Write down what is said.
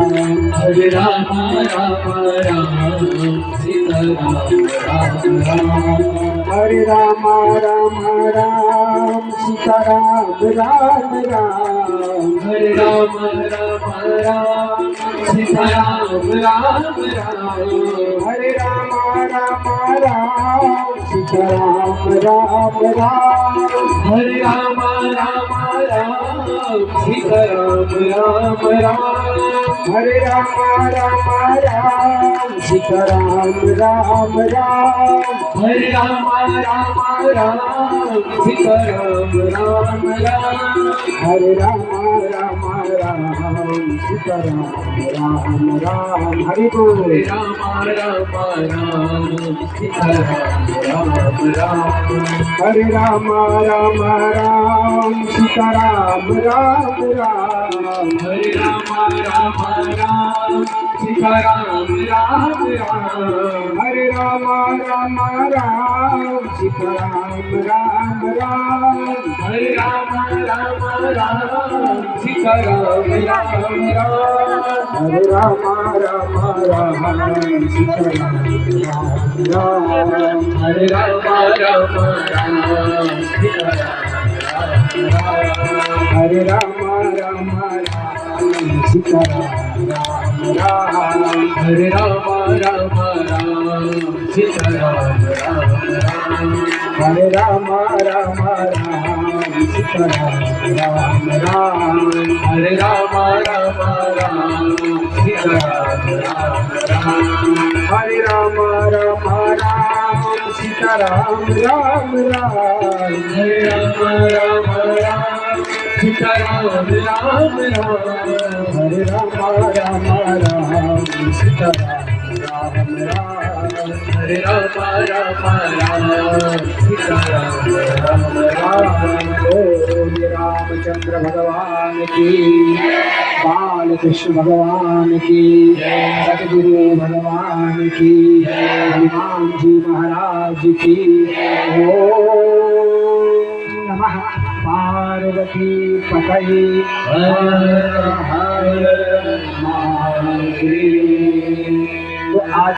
हरे राम राम राम सीता राम राम राम। हरे राम राम राम सीता राम राम राम। हरे राम राम राम सीता राम राम राम। हरे राम राम राम सीता राम राम राम। हरे राम राम राम सीता राम राम राम। हरे राम राम राम सीता राम राम राम। हरे राम राम राम सीता राम राम राम। हरे राम राम राम सीता राम राम राम। हरि बोल। हरे राम राम राम सीता राम राम राम। हरे राम राम राम सीता राम राम राम। हरे राम राम राम सीता राम राम राम। हरे राम राम राम सीता राम राम राम। हरे राम राम राम सीता राम राम राम। हरे राम राम राम सीता राम राम। हरे राम राम राम सीता राम राम। हरे राम राम राम सीता राम राम। हरे राम राम राम सीता राम राम। हरे राम राम राम सीता राम राम। हरे राम राम राम सीता राम। हरे राम राम राम सीता राम राम राम। हरे राम राम राम सीता राम राम राम। हरे राम राम राम सीता राम राम। हरे राम राम राम सीता राम राम। बोल रामचंद्र भगवान की, बालकृष्ण भगवान की, सतगुरु भगवान की, हनुमान जी महाराज की। ओम नमः पार्वती पतये हर हर महादेव। तो आज